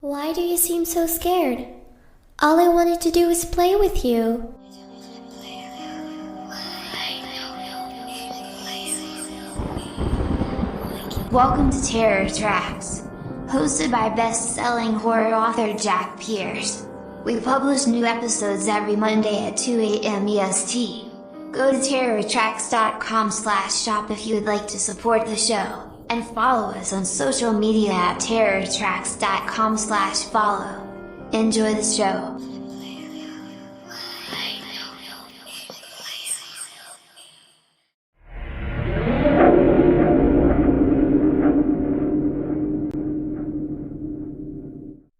Why do you seem so scared? All I wanted to do was play with you. Welcome to Terror Tracks, hosted by best-selling horror author Jack Pierce. We publish new episodes every Monday at 2 a.m. EST. Go to terrortracks.com/shop if you would like to support the show, and follow us on social media at terrortracks.com/follow. Enjoy the show.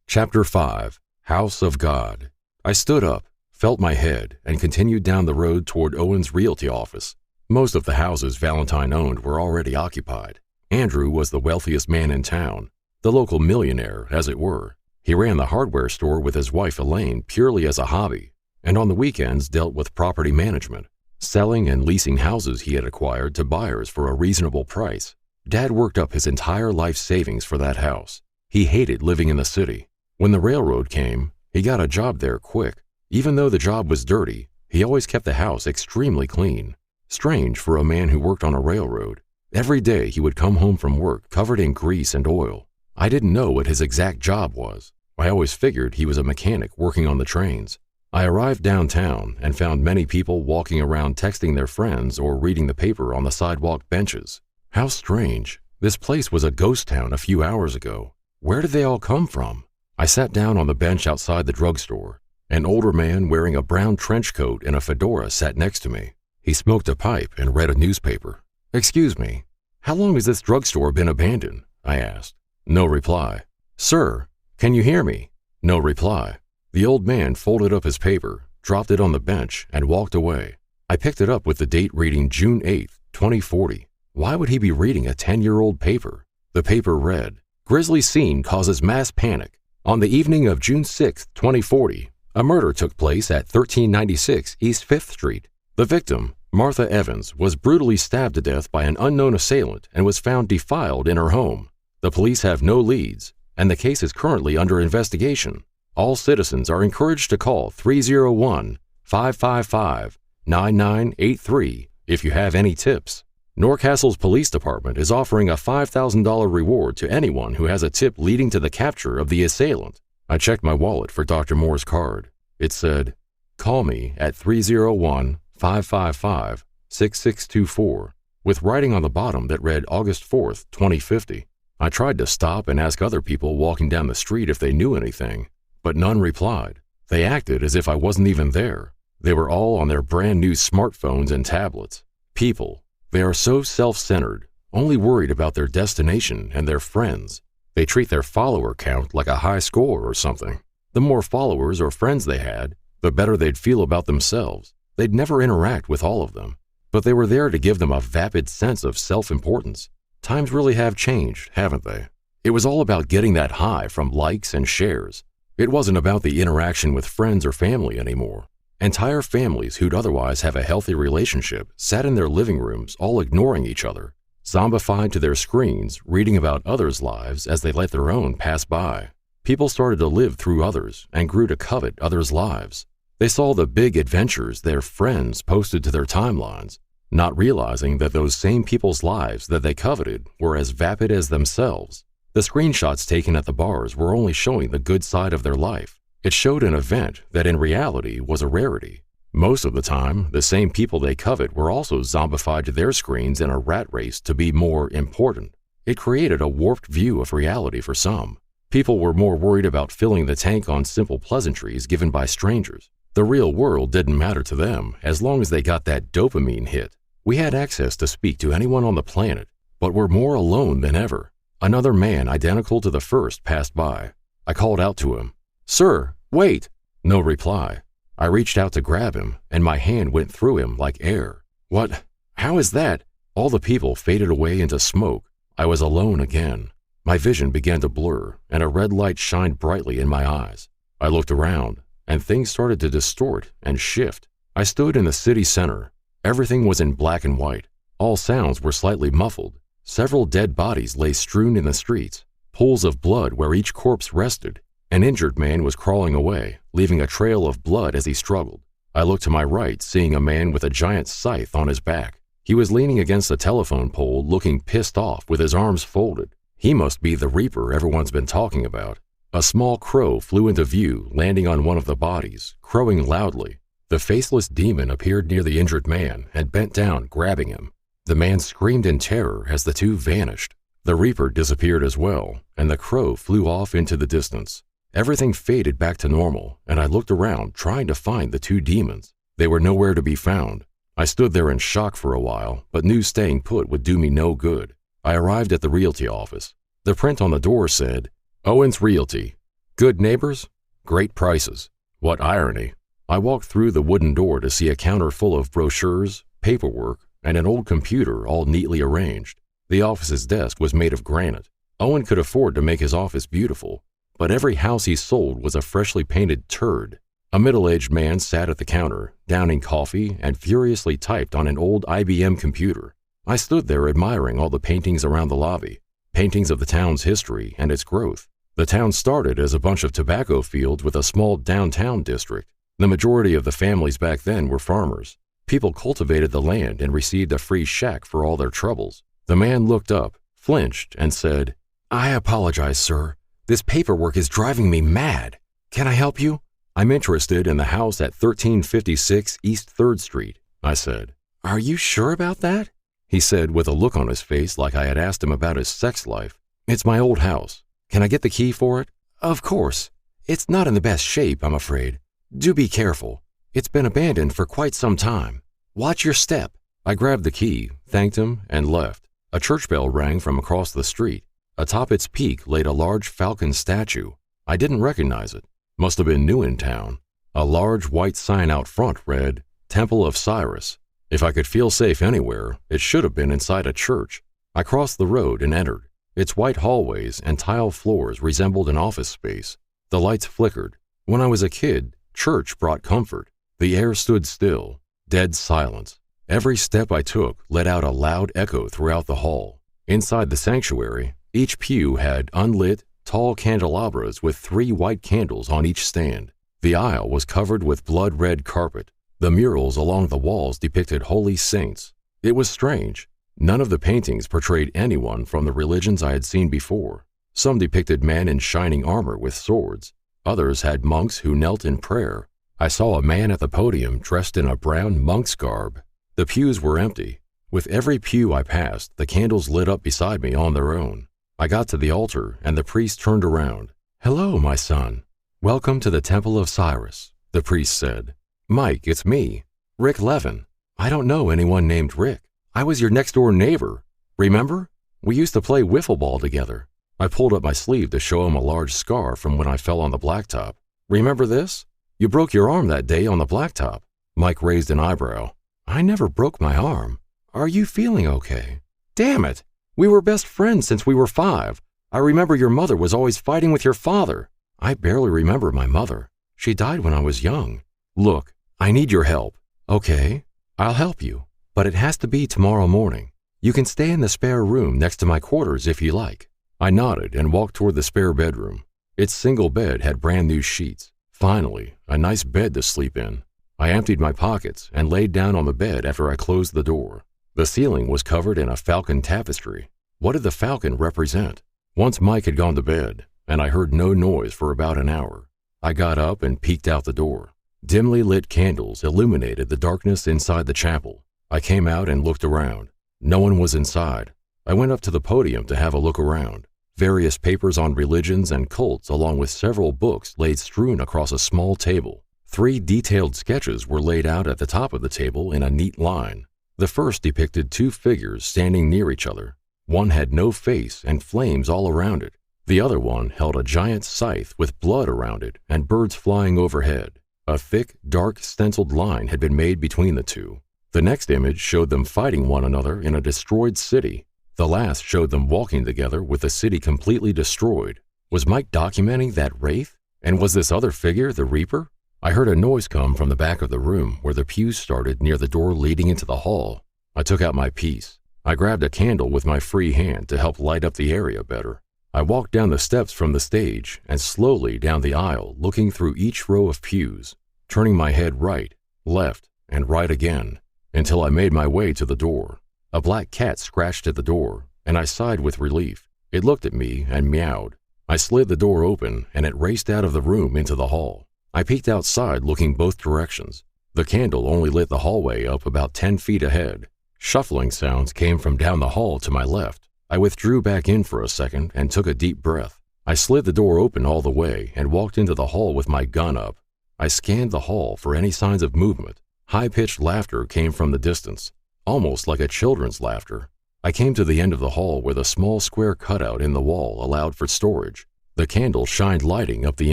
Chapter 5, House of God. I stood up, felt my head, and continued down the road toward Owen's realty office. Most of the houses Valentine owned were already occupied. Andrew was the wealthiest man in town, the local millionaire, as it were. He ran the hardware store with his wife Elaine purely as a hobby, and on the weekends dealt with property management, selling and leasing houses he had acquired to buyers for a reasonable price. Dad worked up his entire life savings for that house. He hated living in the city. When the railroad came, he got a job there quick. Even though the job was dirty, he always kept the house extremely clean. Strange for a man who worked on a railroad. Every day he would come home from work covered in grease and oil. I didn't know what his exact job was. I always figured he was a mechanic working on the trains. I arrived downtown and found many people walking around texting their friends or reading the paper on the sidewalk benches. How strange. This place was a ghost town a few hours ago. Where did they all come from? I sat down on the bench outside the drugstore. An older man wearing a brown trench coat and a fedora sat next to me. He smoked a pipe and read a newspaper. "Excuse me, how long has this drugstore been abandoned?" I asked. No reply. "Sir, can you hear me?" No reply. The old man folded up his paper, dropped it on the bench, and walked away. I picked it up with the date reading June 8th, 2040. Why would he be reading a 10-year-old paper? The paper read, "Grisly scene causes mass panic. On the evening of June 6, 2040, a murder took place at 1396 East 5th Street. The victim, Martha Evans, was brutally stabbed to death by an unknown assailant and was found defiled in her home. The police have no leads, and the case is currently under investigation. All citizens are encouraged to call 301-555-9983 if you have any tips. Norcastle's police department is offering a $5,000 reward to anyone who has a tip leading to the capture of the assailant." I checked my wallet for Dr. Moore's card. It said, "Call me at 301-555-6624, with writing on the bottom that read August 4th, 2050. I tried to stop and ask other people walking down the street if they knew anything, but none replied. They acted as if I wasn't even there. They were all on their brand new smartphones and tablets. People. They are so self-centered, only worried about their destination and their friends. They treat their follower count like a high score or something. The more followers or friends they had, the better they'd feel about themselves. They'd never interact with all of them, but they were there to give them a vapid sense of self-importance. Times really have changed, haven't they? It was all about getting that high from likes and shares. It wasn't about the interaction with friends or family anymore. Entire families who'd otherwise have a healthy relationship sat in their living rooms all ignoring each other, zombified to their screens, reading about others' lives as they let their own pass by. People started to live through others and grew to covet others' lives. They saw the big adventures their friends posted to their timelines, not realizing that those same people's lives that they coveted were as vapid as themselves. The screenshots taken at the bars were only showing the good side of their life. It showed an event that in reality was a rarity. Most of the time, the same people they covet were also zombified to their screens in a rat race to be more important. It created a warped view of reality for some. People were more worried about filling the tank on simple pleasantries given by strangers. The real world didn't matter to them as long as they got that dopamine hit. We had access to speak to anyone on the planet, but were more alone than ever. Another man identical to the first passed by. I called out to him, "Sir, wait!" No reply. I reached out to grab him, and my hand went through him like air. "What? How is that?" All the people faded away into smoke. I was alone again. My vision began to blur, and a red light shined brightly in my eyes. I looked around, and things started to distort and shift. I stood in the city center. Everything was in black and white. All sounds were slightly muffled. Several dead bodies lay strewn in the streets, pools of blood where each corpse rested. An injured man was crawling away, leaving a trail of blood as he struggled. I looked to my right, seeing a man with a giant scythe on his back. He was leaning against a telephone pole, looking pissed off with his arms folded. He must be the Reaper everyone's been talking about. A small crow flew into view, landing on one of the bodies, crowing loudly. The faceless demon appeared near the injured man and bent down, grabbing him. The man screamed in terror as the two vanished. The Reaper disappeared as well, and the crow flew off into the distance. Everything faded back to normal, and I looked around trying to find the two demons. They were nowhere to be found. I stood there in shock for a while, but knew staying put would do me no good. I arrived at the realty office. The print on the door said, "Owens Realty. Good neighbors, great prices." What irony. I walked through the wooden door to see a counter full of brochures, paperwork, and an old computer all neatly arranged. The office's desk was made of granite. Owen could afford to make his office beautiful, but every house he sold was a freshly painted turd. A middle-aged man sat at the counter, downing coffee, and furiously typed on an old IBM computer. I stood there admiring all the paintings around the lobby, paintings of the town's history and its growth. The town started as a bunch of tobacco fields with a small downtown district. The majority of the families back then were farmers. People cultivated the land and received a free shack for all their troubles. The man looked up, flinched, and said, "I apologize, sir. This paperwork is driving me mad. Can I help you?" "I'm interested in the house at 1356 East 3rd Street, I said. "Are you sure about that?" He said with a look on his face like I had asked him about his sex life. "It's my old house. Can I get the key for it?" "Of course. It's not in the best shape, I'm afraid. Do be careful. It's been abandoned for quite some time. Watch your step." I grabbed the key, thanked him, and left. A church bell rang from across the street. Atop its peak laid a large falcon statue. I didn't recognize it. Must have been new in town. A large white sign out front read, "Temple of Cyrus." If I could feel safe anywhere, it should have been inside a church. I crossed the road and entered. Its white hallways and tile floors resembled an office space. The lights flickered. When I was a kid, church brought comfort. The air stood still, dead silence. Every step I took let out a loud echo throughout the hall. Inside the sanctuary, each pew had unlit, tall candelabras with 3 white candles on each stand. The aisle was covered with blood-red carpet. The murals along the walls depicted holy saints. It was strange. None of the paintings portrayed anyone from the religions I had seen before. Some depicted men in shining armor with swords. Others had monks who knelt in prayer. I saw a man at the podium dressed in a brown monk's garb. The pews were empty. With every pew I passed, the candles lit up beside me on their own. I got to the altar, and the priest turned around. "Hello, my son. Welcome to the Temple of Cyrus," the priest said. "Mike, it's me, Rick Levin. I don't know anyone named Rick. I was your next-door neighbor. Remember? We used to play wiffle ball together." I pulled up my sleeve to show him a large scar from when I fell on the blacktop. "Remember this? You broke your arm that day on the blacktop." Mike raised an eyebrow. "I never broke my arm. Are you feeling okay?" "Damn it! We were best friends since we were 5. I remember your mother was always fighting with your father." "I barely remember my mother. She died when I was young." "Look, I need your help." "Okay, I'll help you, but it has to be tomorrow morning. You can stay in the spare room next to my quarters if you like." I nodded and walked toward the spare bedroom. Its single bed had brand new sheets. Finally, a nice bed to sleep in. I emptied my pockets and laid down on the bed after I closed the door. The ceiling was covered in a falcon tapestry. What did the falcon represent? Once Mike had gone to bed, and I heard no noise for about an hour. I got up and peeked out the door. Dimly lit candles illuminated the darkness inside the chapel. I came out and looked around. No one was inside. I went up to the podium to have a look around. Various papers on religions and cults along with several books laid strewn across a small table. 3 detailed sketches were laid out at the top of the table in a neat line. The first depicted 2 figures standing near each other. One had no face and flames all around it. The other one held a giant scythe with blood around it and birds flying overhead. A thick, dark, stenciled line had been made between the two. The next image showed them fighting one another in a destroyed city. The last showed them walking together with the city completely destroyed. Was Mike documenting that wraith? And was this other figure the Reaper? I heard a noise come from the back of the room where the pews started near the door leading into the hall. I took out my piece. I grabbed a candle with my free hand to help light up the area better. I walked down the steps from the stage and slowly down the aisle, looking through each row of pews, turning my head right, left, and right again, until I made my way to the door. A black cat scratched at the door, and I sighed with relief. It looked at me and meowed. I slid the door open, and it raced out of the room into the hall. I peeked outside, looking both directions. The candle only lit the hallway up about 10 feet ahead. Shuffling sounds came from down the hall to my left. I withdrew back in for a second and took a deep breath. I slid the door open all the way and walked into the hall with my gun up. I scanned the hall for any signs of movement. High-pitched laughter came from the distance, almost like a children's laughter. I came to the end of the hall where the small square cutout in the wall allowed for storage. The candle shined lighting up the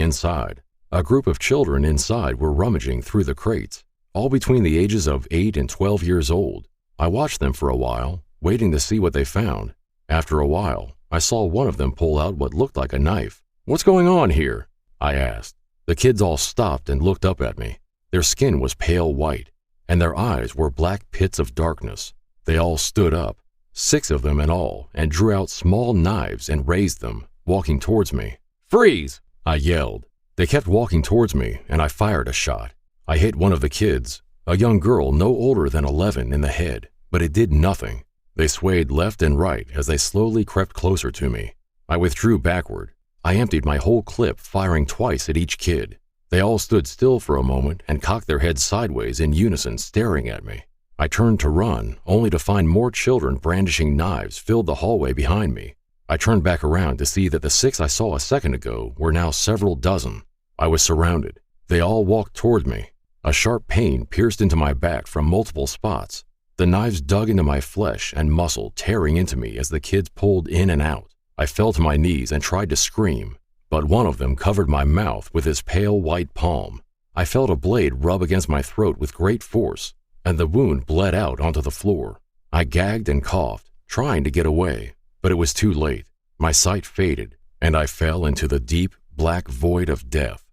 inside. A group of children inside were rummaging through the crates, all between the ages of 8 and 12 years old. I watched them for a while, waiting to see what they found. After a while, I saw one of them pull out what looked like a knife. "What's going on here?" I asked. The kids all stopped and looked up at me. Their skin was pale white, and their eyes were black pits of darkness. They all stood up, 6 of them in all, and drew out small knives and raised them, walking towards me. "Freeze!" I yelled. They kept walking towards me, and I fired a shot. I hit one of the kids, a young girl no older than 11, in the head, but it did nothing. They swayed left and right as they slowly crept closer to me. I withdrew backward. I emptied my whole clip, firing twice at each kid. They all stood still for a moment and cocked their heads sideways in unison, staring at me. I turned to run, only to find more children brandishing knives filled the hallway behind me. I turned back around to see that the 6 I saw a second ago were now several dozen. I was surrounded. They all walked toward me. A sharp pain pierced into my back from multiple spots. The knives dug into my flesh and muscle, tearing into me as the kids pulled in and out. I fell to my knees and tried to scream, but one of them covered my mouth with his pale white palm. I felt a blade rub against my throat with great force, and the wound bled out onto the floor. I gagged and coughed, trying to get away, but it was too late. My sight faded, and I fell into the deep, black void of death.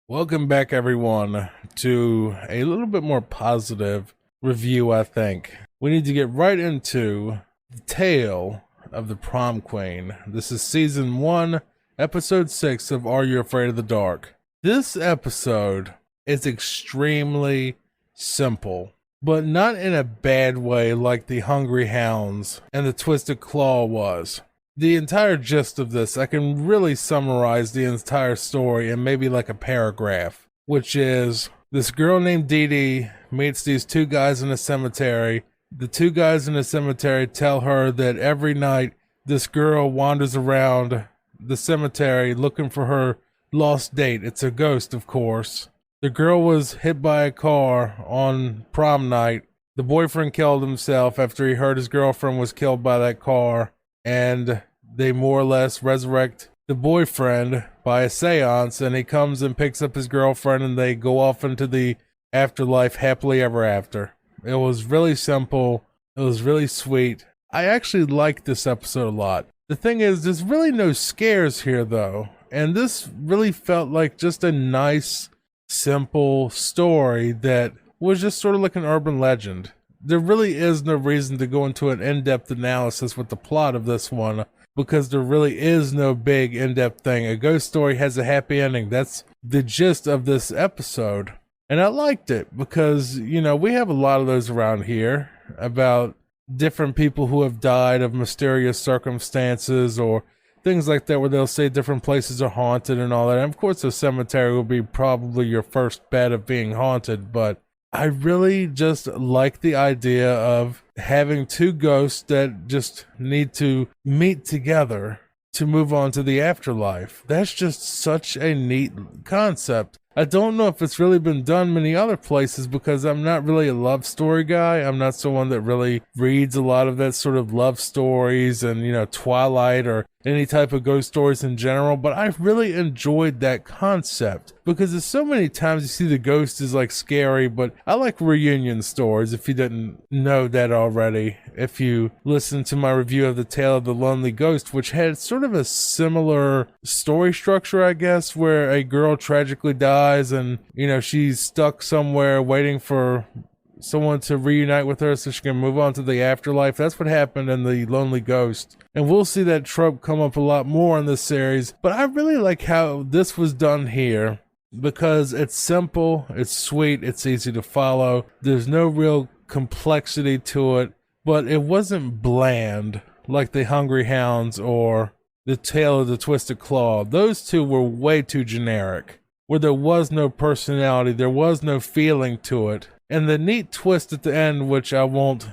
Welcome back, everyone, to a little bit more positive review, I think. We need to get right into the tale of the Prom Queen. This is Season 1, Episode 6 of Are You Afraid of the Dark? This episode is extremely simple, but not in a bad way like the Hungry Hounds and the Twisted Claw was. The entire gist of this, I can really summarize the entire story in maybe like a paragraph, which is this girl named Dee Dee meets these 2 guys in a cemetery. The 2 guys in the cemetery tell her that every night this girl wanders around the cemetery looking for her lost date. It's a ghost, of course. The girl was hit by a car on prom night. The boyfriend killed himself after he heard his girlfriend was killed by that car. And they more or less resurrect the boyfriend by a seance, and he comes and picks up his girlfriend, and they go off into the afterlife happily ever after. It was really simple. It was really sweet. I actually liked this episode a lot. The thing is, there's really no scares here, though, and this really felt like just a nice, simple story that was just sort of like an urban legend. There really is no reason to go into an in-depth analysis with the plot of this one, because there really is no big in-depth thing. A ghost story has a happy ending. That's the gist of this episode. And I liked it because, you know, we have a lot of those around here about different people who have died of mysterious circumstances or things like that, where they'll say different places are haunted and all that. And of course, a cemetery will be probably your first bet of being haunted, but I really just like the idea of having 2 ghosts that just need to meet together to move on to the afterlife. That's just such a neat concept. I don't know if it's really been done many other places because I'm not really a love story guy. I'm not someone that really reads a lot of that sort of love stories and, you know, Twilight or any type of ghost stories in general, but I really enjoyed that concept because there's so many times you see the ghost is like scary, but I like reunion stories, if you didn't know that already. If you listen to my review of The Tale of the Lonely Ghost, which had sort of a similar story structure, I guess, where a girl tragically dies and, you know, she's stuck somewhere waiting for someone to reunite with her so she can move on to the afterlife. That's what happened in The Lonely Ghost. And we'll see that trope come up a lot more in this series. But I really like how this was done here because it's simple, it's sweet, it's easy to follow. There's no real complexity to it, but it wasn't bland like The Hungry Hounds or The Tale of the Twisted Claw. Those two were way too generic, where there was no personality, there was no feeling to it. And the neat twist at the end, which I won't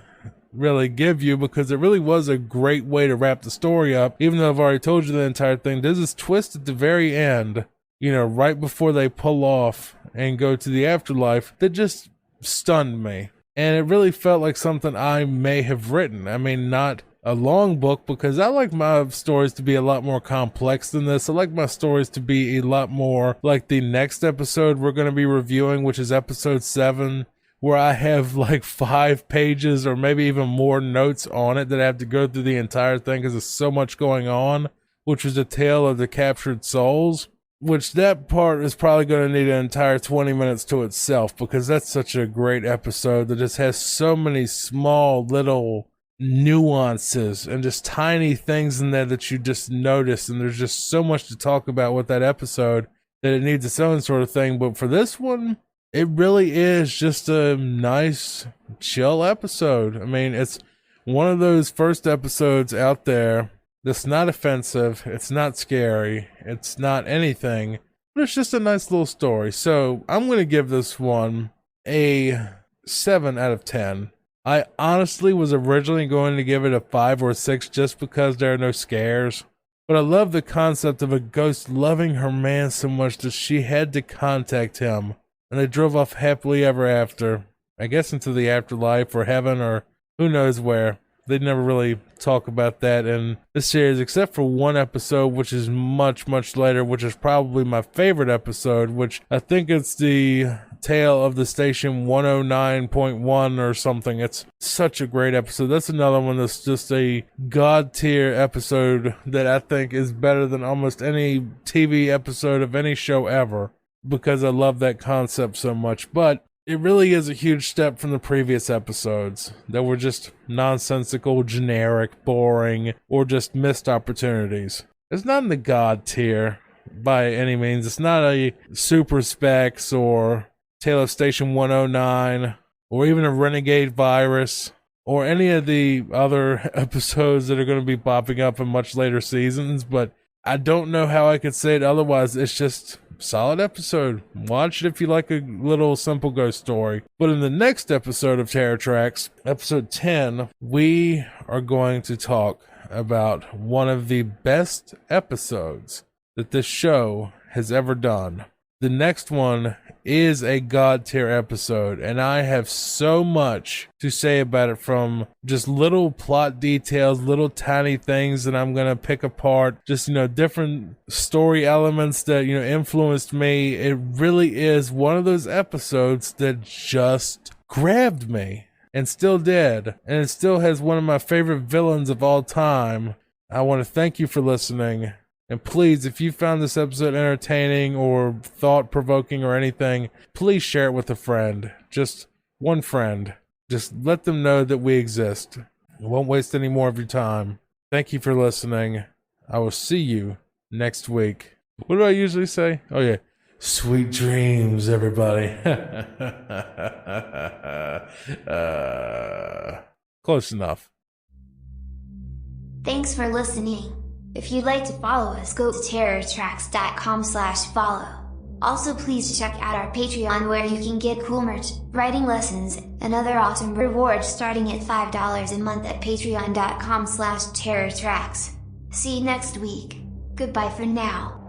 really give you because it really was a great way to wrap the story up, even though I've already told you the entire thing, there's this twist at the very end, you know, right before they pull off and go to the afterlife, that just stunned me. And it really felt like something I may have written. I mean, not a long book, because I like my stories to be a lot more complex than this. I like my stories to be a lot more like the next episode we're going to be reviewing, which is episode 7, where I have like 5 pages or maybe even more notes on it that I have to go through the entire thing because there's so much going on, which was the Tale of the Captured Souls, which that part is probably going to need an entire 20 minutes to itself because that's such a great episode that just has so many small little nuances and just tiny things in there that you just notice, and there's just so much to talk about with that episode that it needs its own sort of thing. But for this one, it really is just a nice, chill episode. I mean, it's one of those first episodes out there that's not offensive, it's not scary, it's not anything, but it's just a nice little story. So I'm going to give this one a 7 out of 10. I honestly was originally going to give it a 5 or a 6 just because there are no scares. But I love the concept of a ghost loving her man so much that she had to contact him. And they drove off happily ever after. I guess into the afterlife or heaven or who knows where. They never really talk about that in the series except for one episode, which is much, much later, which is probably my favorite episode, which I think it's the Tale of the Station 109.1 or something. It's such a great episode. That's another one that's just a god tier episode that I think is better than almost any TV episode of any show ever because I love that concept so much. But it really is a huge step from the previous episodes that were just nonsensical, generic, boring, or just missed opportunities. It's not in the god tier by any means. It's not a Super Specs or Tale of Station 109 or even a Renegade Virus or any of the other episodes that are going to be popping up in much later seasons, but I don't know how I could say it otherwise. It's just solid episode. Watch it if you like a little simple ghost story. But in the next episode of Terror Tracks, episode 10, we are going to talk about one of the best episodes that this show has ever done. The next one is a god tier episode, and I have so much to say about it, from just little plot details, little tiny things that I'm gonna pick apart, just, you know, different story elements that, you know, influenced me. It really is one of those episodes that just grabbed me and still did, and it still has one of my favorite villains of all time. I want to thank you for listening. And please, if you found this episode entertaining or thought-provoking or anything, please share it with a friend. Just one friend. Just let them know that we exist. I won't waste any more of your time. Thank you for listening. I will see you next week. What do I usually say? Oh, yeah. Sweet dreams, everybody. Close enough. Thanks for listening. If you'd like to follow us, go to terrortracks.com/follow. Also, please check out our Patreon where you can get cool merch, writing lessons, and other awesome rewards starting at $5 a month at patreon.com/terrortracks. See you next week. Goodbye for now.